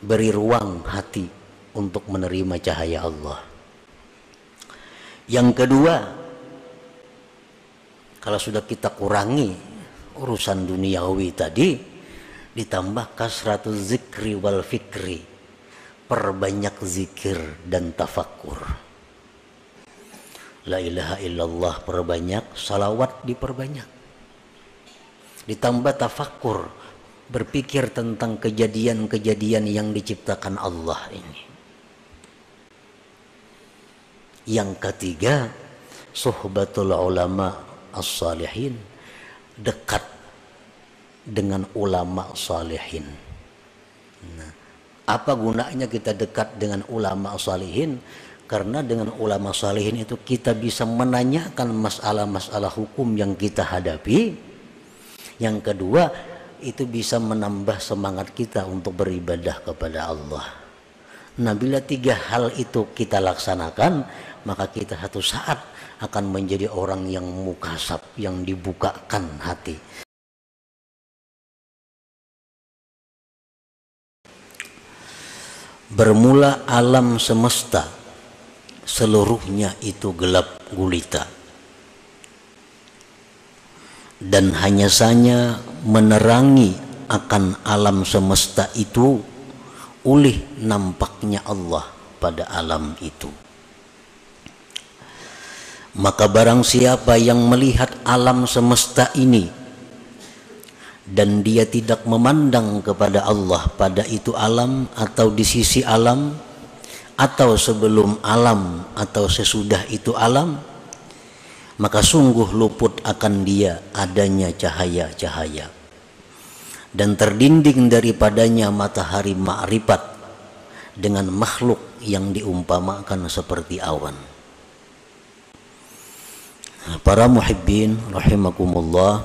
Beri ruang hati untuk menerima cahaya Allah. Yang kedua, kalau sudah kita kurangi urusan duniawi tadi, ditambah kasratuz zikri wal fikri, perbanyak zikir dan tafakkur. La ilaha illallah perbanyak, salawat diperbanyak. Ditambah tafakkur, berpikir tentang kejadian-kejadian yang diciptakan Allah ini. Yang ketiga, suhbatul ulama as-salihin, dekat dengan ulama salihin. Nah, apa gunanya kita dekat dengan ulama salihin? Karena dengan ulama salihin itu kita bisa menanyakan masalah-masalah hukum yang kita hadapi. Yang kedua, itu bisa menambah semangat kita untuk beribadah kepada Allah. Nah, bila tiga hal itu kita laksanakan, maka kita satu saat akan menjadi orang yang mukasab, yang dibukakan hati. Bermula alam semesta, seluruhnya itu gelap gulita, dan hanya saja menerangi akan alam semesta itu oleh nampaknya Allah pada alam itu. Maka barang siapa yang melihat alam semesta ini dan dia tidak memandang kepada Allah pada itu alam, atau di sisi alam, atau sebelum alam, atau sesudah itu alam, maka sungguh luput akan dia adanya cahaya-cahaya, dan terdinding daripadanya matahari ma'rifat dengan makhluk yang diumpamakan seperti awan. Para muhibbin rahimakumullah,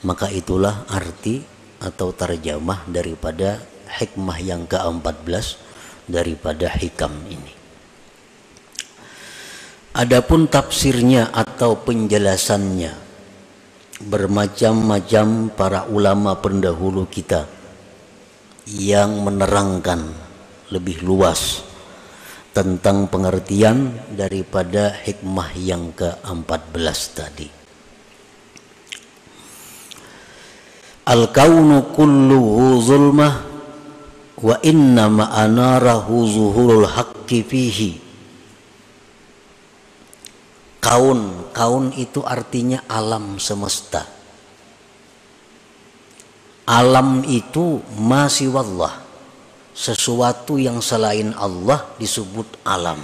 maka itulah arti atau terjemah daripada hikmah yang ke-14 daripada hikam ini. Adapun tafsirnya atau penjelasannya, bermacam-macam para ulama pendahulu kita yang menerangkan lebih luas tentang pengertian daripada hikmah yang ke-14 tadi. Al-kaunu kulluhu zulmah wa inna ma'anarahu zuhurul haqqi fihi. Kaun itu artinya alam semesta. Alam itu masih wallah, sesuatu yang selain Allah disebut alam.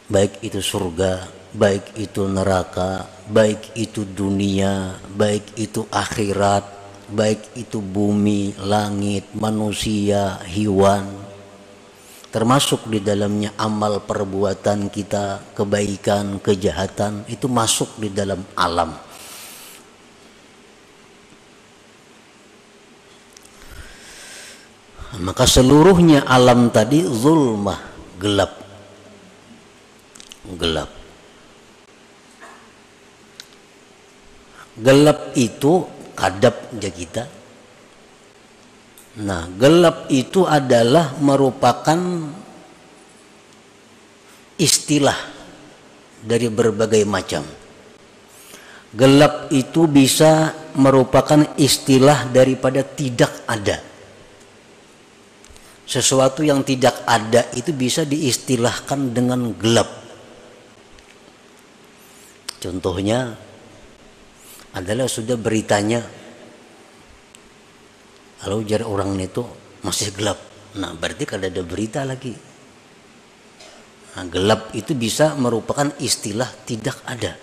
Baik itu surga, baik itu neraka, baik itu dunia, baik itu akhirat, baik itu bumi, langit, manusia, hewan, termasuk di dalamnya amal perbuatan kita, kebaikan, kejahatan, itu masuk di dalam alam. Maka seluruhnya alam tadi zulmah, gelap. Gelap itu kadap aja kita. Nah, gelap itu adalah merupakan istilah dari berbagai macam. Gelap itu bisa merupakan istilah daripada tidak ada. Sesuatu yang tidak ada itu bisa diistilahkan dengan gelap. Contohnya adalah sudah beritanya, kalau jar orang itu masih gelap, nah berarti kalau ada berita lagi. Nah, gelap itu bisa merupakan istilah tidak ada.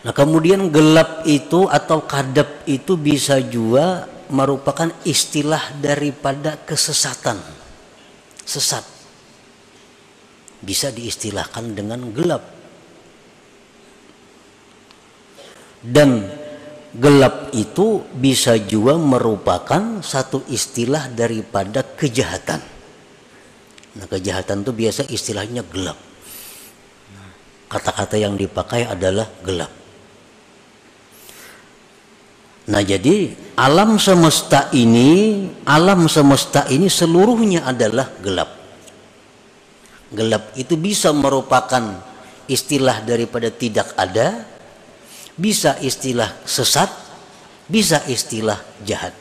Nah, kemudian gelap itu atau kadap itu bisa juga merupakan istilah daripada kesesatan, sesat, bisa diistilahkan dengan gelap. Dan gelap itu bisa juga merupakan satu istilah daripada kejahatan. Nah, kejahatan itu biasa istilahnya gelap. Kata-kata yang dipakai adalah gelap. Nah, jadi alam semesta ini seluruhnya adalah gelap. Gelap itu bisa merupakan istilah daripada tidak ada, bisa istilah sesat, bisa istilah jahat.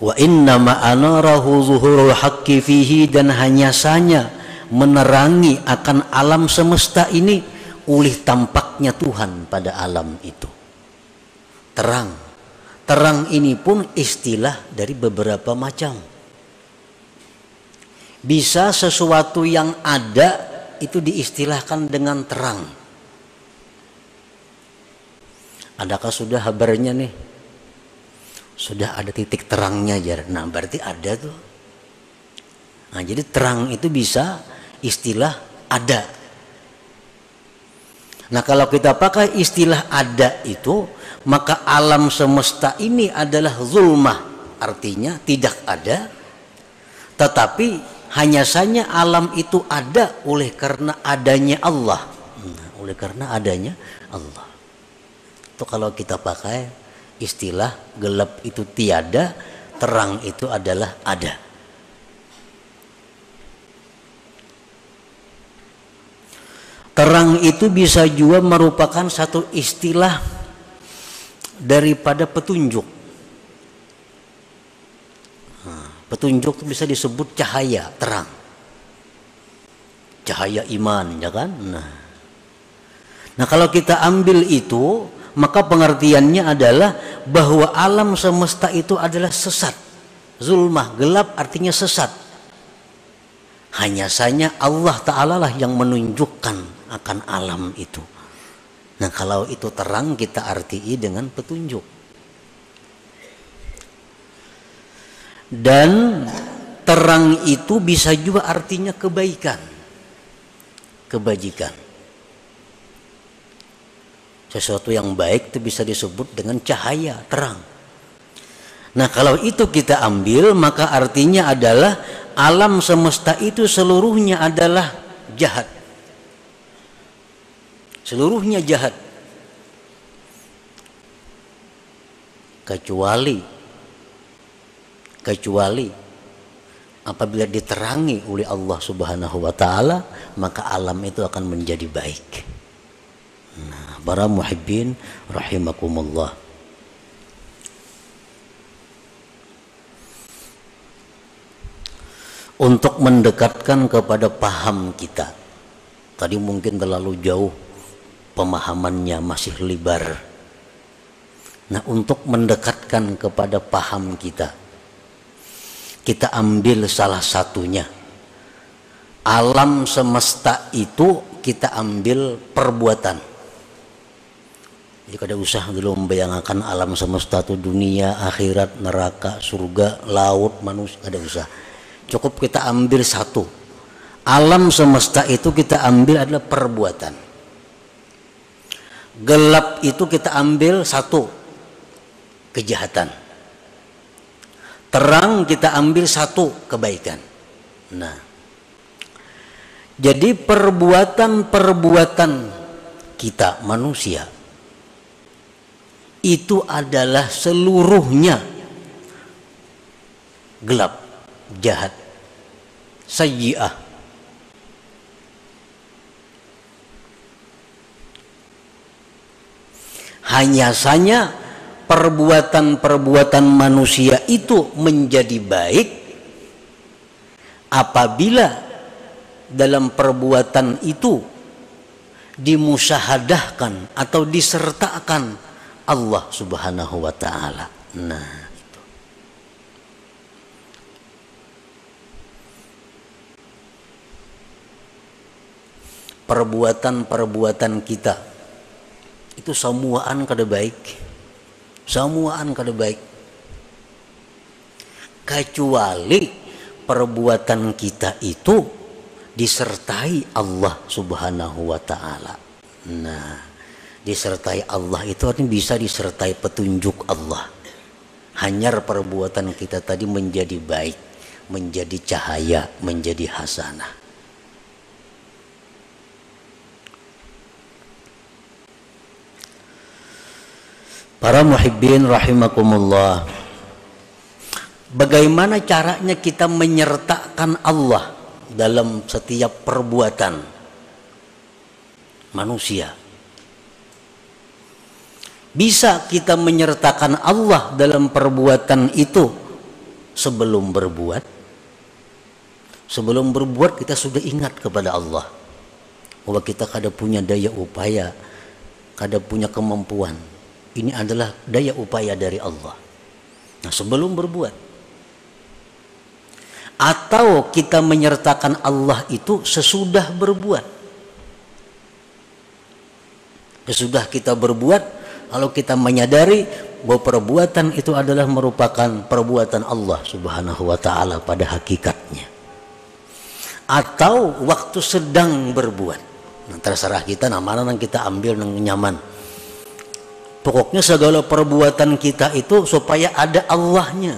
Wa innama anarahu zuhurul haqqi fihi, dan hanya saja menerangi akan alam semesta ini oleh tampaknya Tuhan pada alam itu. Terang ini pun istilah dari beberapa macam. Bisa sesuatu yang ada itu diistilahkan dengan terang. Adakah sudah kabarnya nih? Sudah ada titik terangnya aja. Nah, berarti ada tuh. Nah, jadi terang itu bisa istilah ada. Nah, kalau kita pakai istilah ada itu, maka alam semesta ini adalah zulmah, artinya tidak ada. Tetapi hanya saja alam itu ada oleh karena adanya Allah. Oleh karena adanya Allah. Itu kalau kita pakai istilah gelap itu tiada, terang itu adalah ada. Terang itu bisa juga merupakan satu istilah daripada petunjuk. Petunjuk itu bisa disebut cahaya, terang. Cahaya iman, ya kan? Nah, kalau kita ambil itu, maka pengertiannya adalah bahwa alam semesta itu adalah sesat. Zulmah, gelap artinya sesat. Hanya saja Allah Ta'ala lah yang menunjukkan akan alam itu. Nah, kalau itu terang kita artii dengan petunjuk. Dan terang itu bisa juga artinya kebaikan, kebajikan. Sesuatu yang baik itu bisa disebut dengan cahaya, terang. Nah, kalau itu kita ambil, maka artinya adalah alam semesta itu seluruhnya adalah jahat. Seluruhnya jahat. Kecuali apabila diterangi oleh Allah Subhanahu wa taala, maka alam itu akan menjadi baik. Nah, para muhibbin rahimakumullah. Untuk mendekatkan kepada paham kita, tadi mungkin terlalu jauh pemahamannya, masih lebar. Nah, untuk mendekatkan kepada paham kita ambil salah satunya. Alam semesta itu kita ambil perbuatan. Jadi kada usah dulu membayangkan alam semesta itu dunia, akhirat, neraka, surga, laut, manusia, kada usah. Cukup kita ambil satu. Alam semesta itu kita ambil adalah perbuatan. Gelap itu kita ambil satu, kejahatan. Terang kita ambil satu, kebaikan. Nah, jadi perbuatan-perbuatan kita manusia itu adalah seluruhnya gelap, jahat, sayyi'ah. Hanya saja perbuatan-perbuatan manusia itu menjadi baik apabila dalam perbuatan itu dimusyahadahkan atau disertakan Allah Subhanahu wa taala. Nah, itu. Perbuatan-perbuatan kita itu semuaan kada baik. Semuaan kada baik. Kecuali perbuatan kita itu disertai Allah Subhanahu wa taala. Nah, disertai Allah itu artinya bisa disertai petunjuk Allah. Hanyar perbuatan kita tadi menjadi baik, menjadi cahaya, menjadi hasanah. Para muhibbin rahimakumullah, bagaimana caranya kita menyertakan Allah dalam setiap perbuatan manusia? Bisa kita menyertakan Allah dalam perbuatan itu sebelum berbuat. Sebelum berbuat kita sudah ingat kepada Allah bahwa kita kada punya daya upaya, kada punya kemampuan. Ini adalah daya upaya dari Allah. Nah, sebelum berbuat. Atau kita menyertakan Allah itu sesudah berbuat. Sesudah kita berbuat, lalu kita menyadari bahwa perbuatan itu adalah merupakan perbuatan Allah Subhanahu wa taala pada hakikatnya. Atau waktu sedang berbuat. Nah, terserah kita mana yang kita ambil yang nyaman. Pokoknya segala perbuatan kita itu supaya ada Allahnya.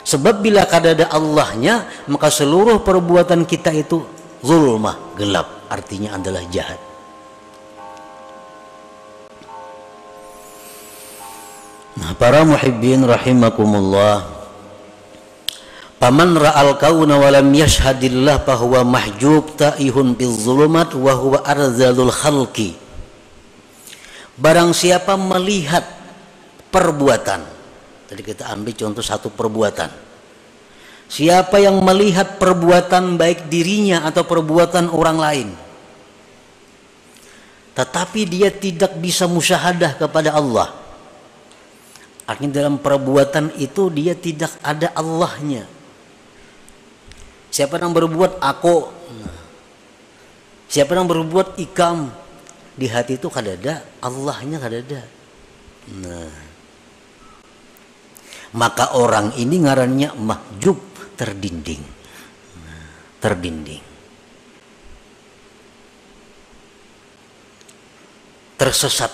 Sebab bila kada ada Allahnya, maka seluruh perbuatan kita itu zulmah, gelap, artinya adalah jahat. Nah, para muhibbin rahimakumullah, paman ra'al kauna wa lam yashhadillah fahuwa mahjub ta'ihun bil zulumat wa huwa arzalul khalqi. Barang siapa melihat perbuatan, tadi kita ambil contoh satu perbuatan. Siapa yang melihat perbuatan baik dirinya atau perbuatan orang lain, tetapi dia tidak bisa musyahadah kepada Allah, artinya dalam perbuatan itu dia tidak ada Allahnya. Siapa yang berbuat aku, siapa yang berbuat ikam, di hati itu kada ada Allahnya, kada ada. Nah, maka orang ini ngarannya mahjub, terdinding. Terdinding, tersesat,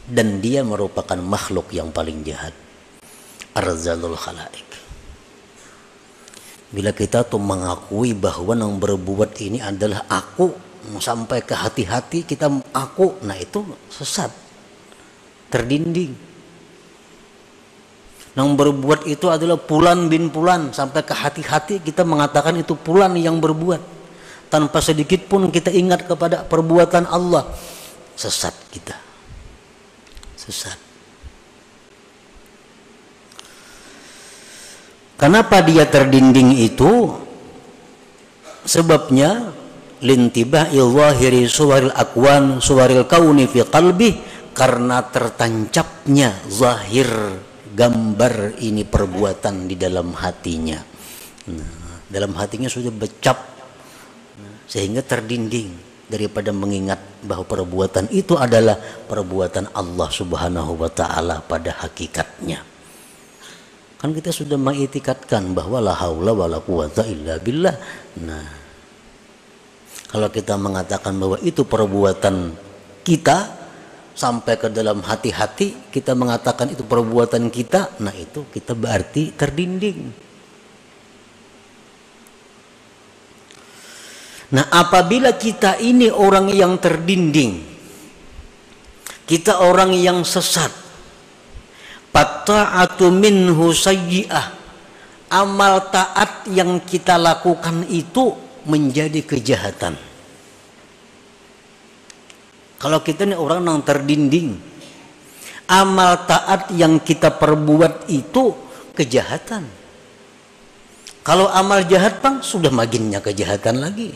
dan dia merupakan makhluk yang paling jahat, arzalul khalaik. Bila kita tuh mengakui bahwa yang berbuat ini adalah aku, sampai ke hati-hati kita aku, nah itu sesat, terdinding. Yang berbuat itu adalah Fulan bin Fulan, sampai ke hati-hati kita mengatakan itu Fulan yang berbuat, tanpa sedikit pun kita ingat kepada perbuatan Allah. Sesat kita, sesat. Kenapa dia terdinding itu? Sebabnya lintibahi zahiri suwaril akwan suwaril kauni fi qalbi, karena tertancapnya zahir gambar ini perbuatan di dalam hatinya. Nah, dalam hatinya sudah becap, sehingga terdinding daripada mengingat bahwa perbuatan itu adalah perbuatan Allah Subhanahu wa taala pada hakikatnya. Kan kita sudah mengitikadkan bahwa la haula wala quwata illa billah. Nah, kalau kita mengatakan bahwa itu perbuatan kita sampai ke dalam hati-hati, kita mengatakan itu perbuatan kita, nah itu kita berarti terdinding. Nah, apabila kita ini orang yang terdinding, kita orang yang sesat, fatta'atu minhu sayyi'ah, amal taat yang kita lakukan itu menjadi kejahatan. Kalau kita ini orang yang terdinding, amal taat yang kita perbuat itu kejahatan. Kalau amal jahat bang, sudah maginnya kejahatan lagi.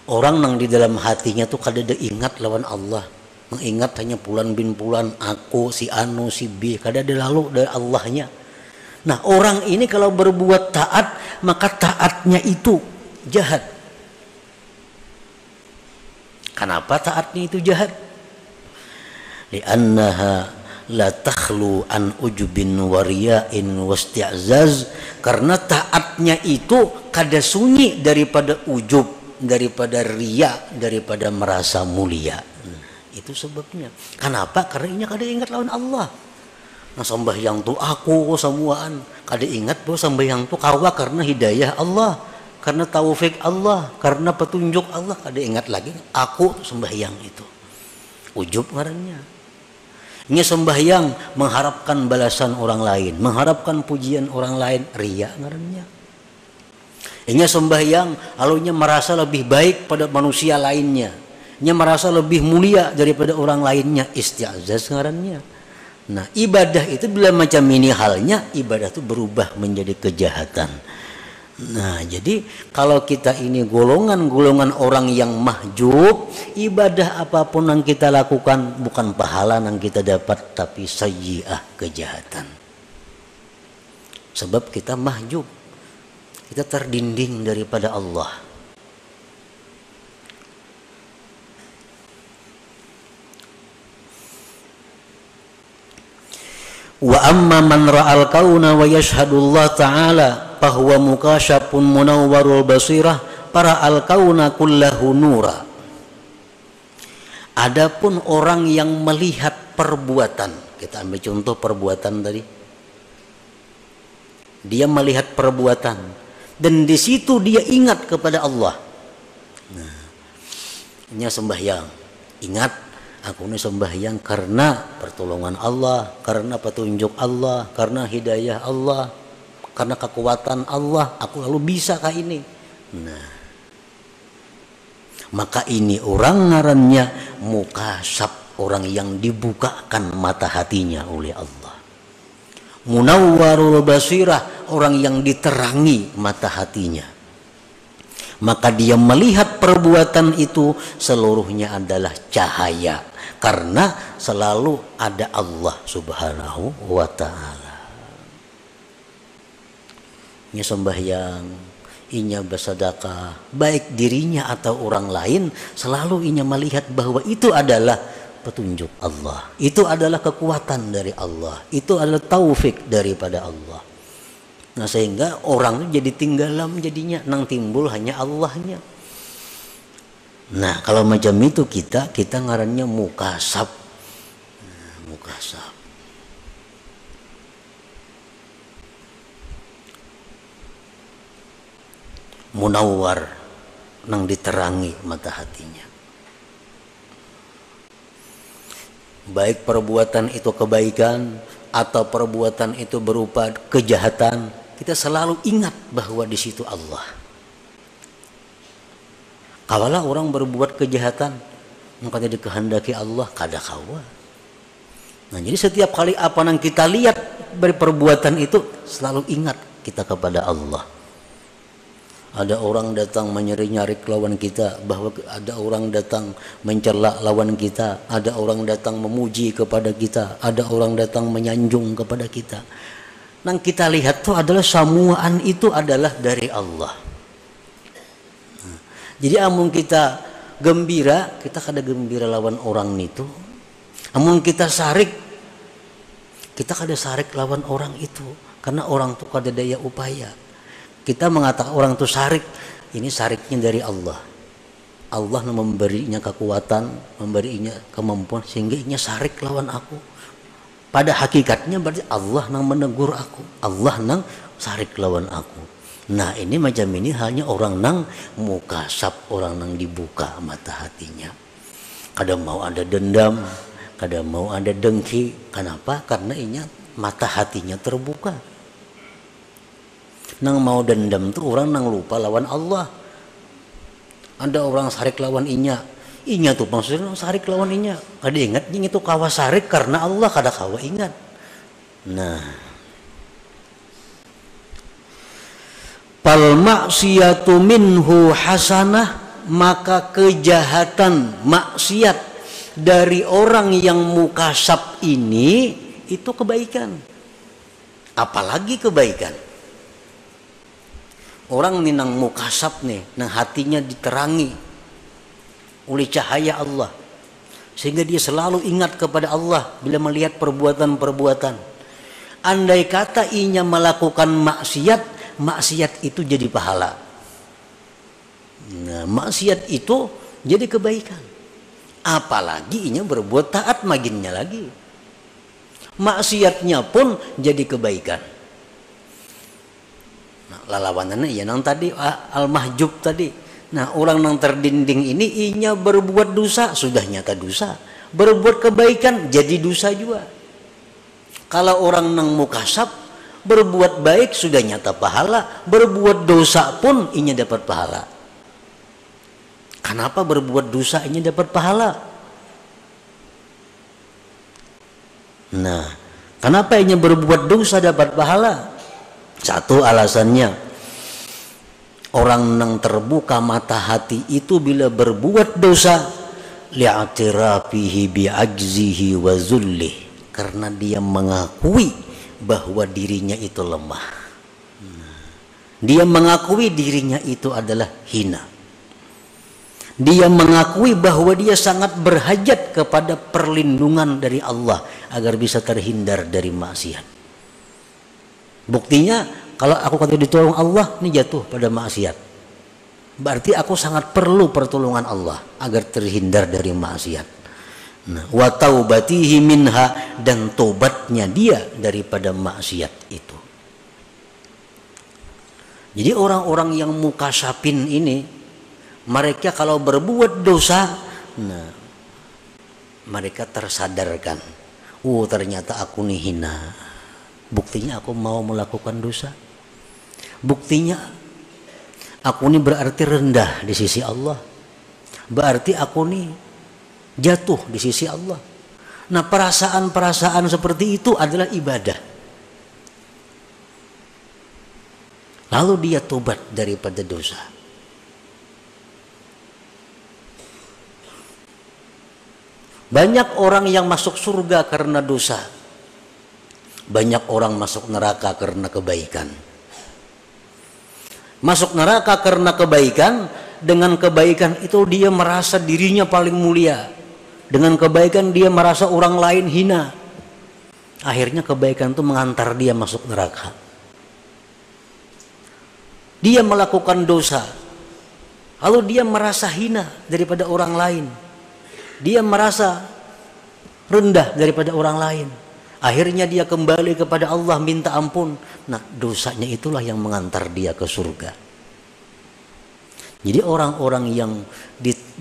Orang yang di dalam hatinya tuh kada ada ingat lawan Allah, mengingat hanya Fulan bin Fulan, aku, si Anu, si B, kada ada lalu dari Allahnya. Nah, orang ini kalau berbuat taat, maka taatnya itu jahat. Kenapa taatnya itu jahat? Li'annaha la takhlu an ujubin wariya'in wasti'zaz, karena taatnya itu kada sunyi daripada ujub, daripada riya, daripada merasa mulia. Itu sebabnya. Kenapa? Karena inya kada ingat lawan Allah. Nah sembahyang tu aku semuaan, kada ingat bahwa sembahyang tu kawa karena hidayah Allah, karena taufik Allah, karena petunjuk Allah. Kada ingat lagi aku sembahyang itu. Ujub ngarannya. Ini sembahyang mengharapkan balasan orang lain, mengharapkan pujian orang lain, riya ngarannya. Ini sembahyang alunya merasa lebih baik pada manusia lainnya, nya merasa lebih mulia daripada orang lainnya, isti'zaz ngarannya. Nah ibadah itu bila macam ini halnya, ibadah itu berubah menjadi kejahatan. Nah jadi kalau kita ini golongan-golongan orang yang mahjub, ibadah apapun yang kita lakukan bukan pahala yang kita dapat, tapi sayyi'ah, kejahatan. Sebab kita mahjub, kita terdinding daripada Allah. Wa amma man ra'al kauna wa yashhadullah ta'ala fahuwa mukasyafun munawwarul basirah para al kauna kullahu nura. Adapun orang yang melihat perbuatan, kita ambil contoh perbuatan tadi. Dia melihat perbuatan dan di situ dia ingat kepada Allah. Nah, ini sembahyang, ingat aku ini sembahyang karena pertolongan Allah, karena petunjuk Allah, karena hidayah Allah, karena kekuatan Allah, aku lalu bisa kah ini. Nah, maka ini orang ngarannya mukasyaf, orang yang dibukakan mata hatinya oleh Allah. Munawwarul basirah, orang yang diterangi mata hatinya. Maka dia melihat perbuatan itu seluruhnya adalah cahaya, karena selalu ada Allah subhanahu wa ta'ala. Inya sembahyang, inya bersedekah, baik dirinya atau orang lain, selalu inya melihat bahwa itu adalah petunjuk Allah, itu adalah kekuatan dari Allah, itu adalah taufik daripada Allah. Nah sehingga orang jadi tinggalam jadinya, nang timbul hanya Allahnya. Nah kalau macam itu kita ngarannya mukasyaf. Nah, mukasyaf. Munawwar, nang diterangi mata hatinya. Baik perbuatan itu kebaikan atau perbuatan itu berupa kejahatan, kita selalu ingat bahwa di situ Allah. Kawalah orang berbuat kejahatan, makanya dikehendaki Allah kada kawa. Nah jadi setiap kali apa yang kita lihat dari perbuatan itu, selalu ingat kita kepada Allah. Ada orang datang menyari-nyari lawan kita, bahwa ada orang datang mencela lawan kita, ada orang datang memuji kepada kita, ada orang datang menyanjung kepada kita. Nang kita lihat itu adalah samuan itu adalah dari Allah. Nah, jadi amun kita gembira, kita kada gembira lawan orang itu. Amun kita sarik, kita kada sarik lawan orang itu, karena orang itu kada daya upaya. Kita mengatakan orang itu sarik, ini sariknya dari Allah. Allah memberinya kekuatan, memberinya kemampuan sehingga inya sarik lawan aku. Pada hakikatnya berarti Allah nang menegur aku, Allah nang sarik lawan aku. Nah ini macam ini hanya orang nang mukasyaf, orang nang dibuka mata hatinya. Kada mau ada dendam, kada mau ada dengki. Kenapa? Karena inya mata hatinya terbuka. Nang mau dendam tuh orang nang lupa lawan Allah. Ada orang sarik lawan inya tuh maksudnya sarik lawan inya. Kada ingat ini tuh kawa sarik karena Allah, kada kawa ingat. Nah, pal maksiyatu minhu hasanah, maka kejahatan maksiat dari orang yang mukasyaf ini itu kebaikan. Apalagi kebaikan. Orang nih nang mukasyaf nih, nang hatinya diterangi oleh cahaya Allah. sehingga dia selalu ingat kepada Allah bila melihat perbuatan-perbuatan. Andai kata inya melakukan maksiat, maksiat itu jadi pahala. Nah, maksiat itu jadi kebaikan. Apalagi inya berbuat taat maginnya lagi. Maksiatnya pun jadi kebaikan. Nah, lalawanannya ya nang tadi al-mahjub tadi. Nah, orang nang terdinding ini inya berbuat dosa, sudah nyata dosa. Berbuat kebaikan jadi dosa juga. Kalau orang nang mukasab berbuat baik sudah nyata pahala, berbuat dosa pun inya dapat pahala. Kenapa berbuat dosa inya dapat pahala? Nah, kenapa inya berbuat dosa dapat pahala? Satu alasannya, orang yang terbuka mata hati itu bila berbuat dosa, li'atirafihi bi'ajzihi wa zullih, karena dia mengakui bahwa dirinya itu lemah. Dia mengakui dirinya itu adalah hina. Dia mengakui bahwa dia sangat berhajat kepada perlindungan dari Allah agar bisa terhindar dari maksiat. Buktinya kalau aku kata ditolong Allah, ini jatuh pada maksiat. Berarti aku sangat perlu pertolongan Allah agar terhindar dari maksiat. Nah, wa taubatihi minha, dan tobatnya dia daripada maksiat itu. Jadi orang-orang yang mukasapin ini, mereka kalau berbuat dosa, nah, mereka tersadarkan, oh ternyata aku nih hina. Buktinya aku mau melakukan dosa. Buktinya aku ini berarti rendah di sisi Allah. Berarti aku ini jatuh di sisi Allah. Nah, perasaan-perasaan seperti itu adalah ibadah. Lalu dia tobat daripada dosa. Banyak orang yang masuk surga karena dosa. Banyak orang masuk neraka karena kebaikan. Masuk neraka karena kebaikan, dengan kebaikan itu dia merasa dirinya paling mulia. Dengan kebaikan dia merasa orang lain hina. Akhirnya kebaikan itu mengantar dia masuk neraka. Dia melakukan dosa, lalu dia merasa hina daripada orang lain. Dia merasa rendah daripada orang lain. Akhirnya dia kembali kepada Allah minta ampun. Nah, dosanya itulah yang mengantar dia ke surga. Jadi orang-orang yang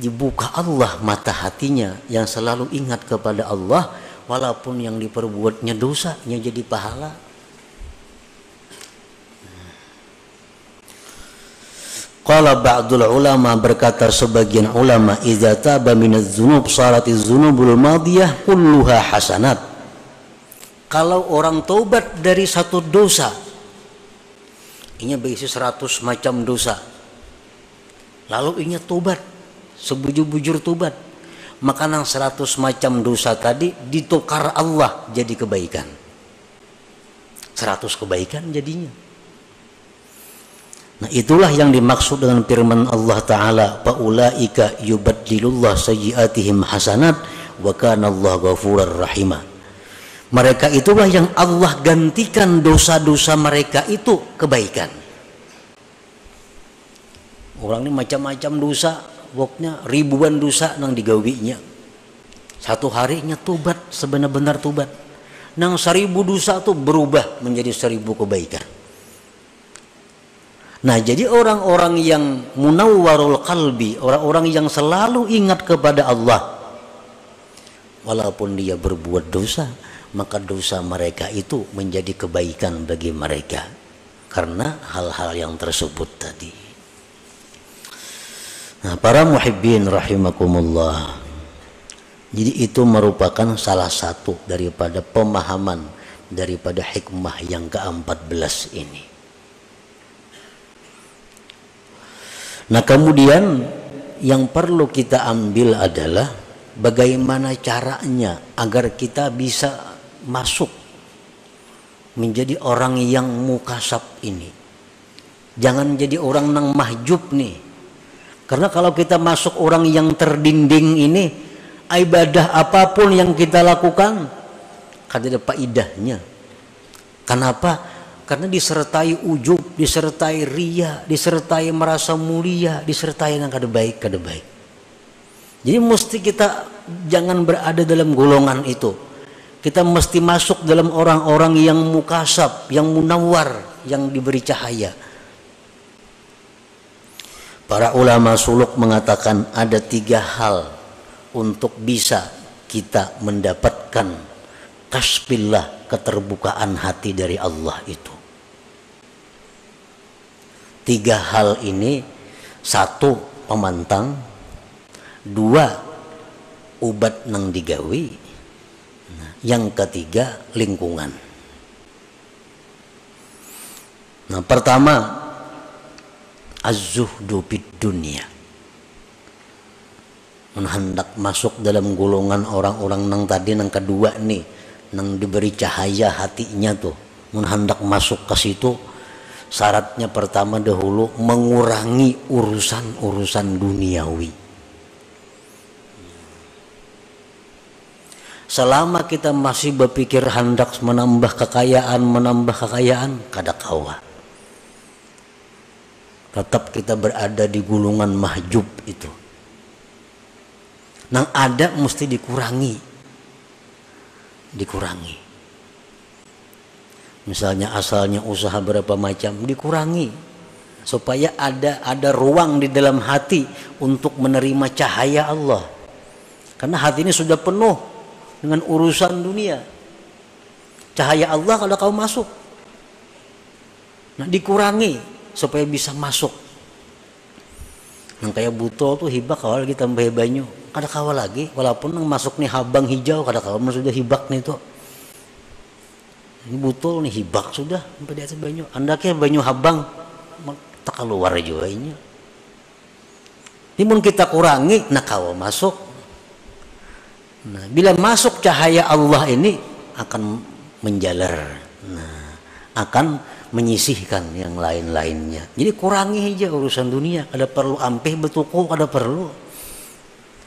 dibuka Allah mata hatinya, yang selalu ingat kepada Allah, walaupun yang diperbuatnya dosanya jadi pahala. Qala ba'dul ulama, berkata sebagian ulama, idza taba minadz dzunub saratiz dzunubul madiyah kulluha hasanat. Kalau orang taubat dari satu dosa, ini berisi 100 macam dosa, lalu ini taubat, sebujur-bujur taubat, maka nang 100 macam dosa tadi ditukar Allah jadi kebaikan. 100 kebaikan jadinya. Nah, itulah yang dimaksud dengan firman Allah Ta'ala, faulaika yubaddilullah sayyiatihim hasanat wa kana Allah ghafurur rahimah. Mereka itulah yang Allah gantikan dosa-dosa mereka itu kebaikan. Orang ini macam-macam dosa, pokoknya ribuan dosa nang digawinya. Satu harinya tobat, sebenar-benar tobat. Nang 1000 dosa itu berubah menjadi 1000 kebaikan. Nah, jadi orang-orang yang munawwarul qalbi, orang-orang yang selalu ingat kepada Allah, walaupun dia berbuat dosa, maka dosa mereka itu menjadi kebaikan bagi mereka karena hal-hal yang tersebut tadi. Nah, para muhibbin rahimakumullah, jadi itu merupakan salah satu daripada pemahaman daripada hikmah yang ke-14 ini. Nah, kemudian yang perlu kita ambil adalah bagaimana caranya agar kita bisa masuk menjadi orang yang mukasab ini. Jangan jadi orang nang mahjub nih. Karena kalau kita masuk orang yang terdinding ini, ibadah apapun yang kita lakukan kada ada faedahnya. Kenapa? Karena disertai ujub, disertai riya, disertai merasa mulia, disertai yang kada baik, kada baik. Jadi mesti kita jangan berada dalam golongan itu. Kita mesti masuk dalam orang-orang yang mukasab, yang munawwar, yang diberi cahaya. Para ulama suluk mengatakan ada 3 hal untuk bisa kita mendapatkan kasbillah, keterbukaan hati dari Allah itu. 3 hal ini, 1 pemantang, 2 ubat nang digawi, yang ketiga lingkungan. Nah, pertama az-zuhdu fid dunya. Hendak masuk dalam golongan orang-orang nang tadi nang kedua nih, nang diberi cahaya hatinya tuh, hendak masuk ke situ, syaratnya pertama dahulu mengurangi urusan-urusan duniawi. Selama kita masih berpikir hendak menambah kekayaan, kada kawa. Tetap kita berada di gulungan mahjub itu. Nang ada mesti dikurangi. Misalnya asalnya usaha berapa macam, dikurangi supaya ada ruang di dalam hati untuk menerima cahaya Allah. Karena hati ini sudah penuh dengan urusan dunia. Cahaya Allah kalau kau masuk, nah dikurangi supaya bisa masuk. Nang kayak butol tuh hibak awal kita tambah banyu, kada kawa lagi, walaupun nang masuk nih habang hijau kada kawa, sudah hibak nih tuh. Ini butol nih hibak sudah sampai di atas banyu. Andaknya banyu habang tak keluar juga ini. Timun kita kurangi, nak kawa masuk. Nah, bila masuk cahaya Allah ini akan menjalar, akan menyisihkan yang lain-lainnya. Jadi kurangi aja urusan dunia. Ada perlu ampih bertuku, ada perlu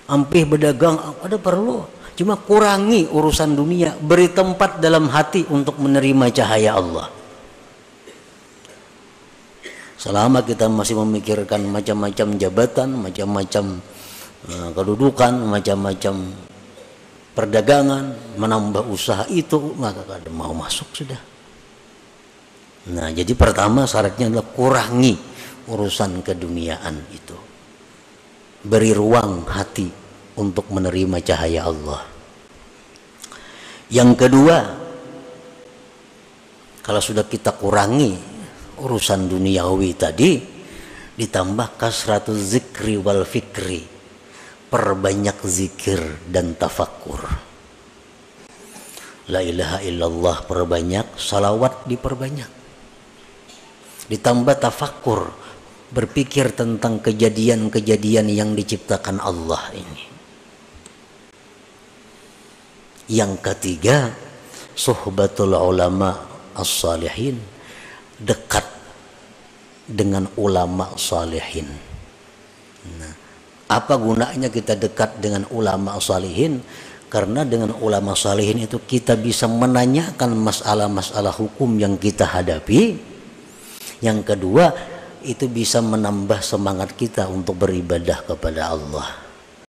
ampih berdagang, ada perlu. Cuma kurangi urusan dunia, beri tempat dalam hati untuk menerima cahaya Allah. Selama kita masih memikirkan macam-macam jabatan, macam-macam kedudukan, macam-macam perdagangan, menambah usaha itu, maka kada mau masuk sudah. Nah, jadi pertama syaratnya adalah kurangi urusan keduniaan itu. Beri ruang hati untuk menerima cahaya Allah. Yang kedua, kalau sudah kita kurangi urusan duniawi tadi, ditambah kasratuz zikri wal fikri. Perbanyak zikir dan tafakkur. La ilaha illallah perbanyak, salawat diperbanyak. Ditambah tafakkur, berpikir tentang kejadian-kejadian yang diciptakan Allah ini. Yang ketiga, suhbatul ulama as-salihin, dekat dengan ulama salihin. Nah, apa gunanya kita dekat dengan ulama salihin? Karena dengan ulama salihin itu kita bisa menanyakan masalah-masalah hukum yang kita hadapi. Yang kedua, itu bisa menambah semangat kita untuk beribadah kepada Allah.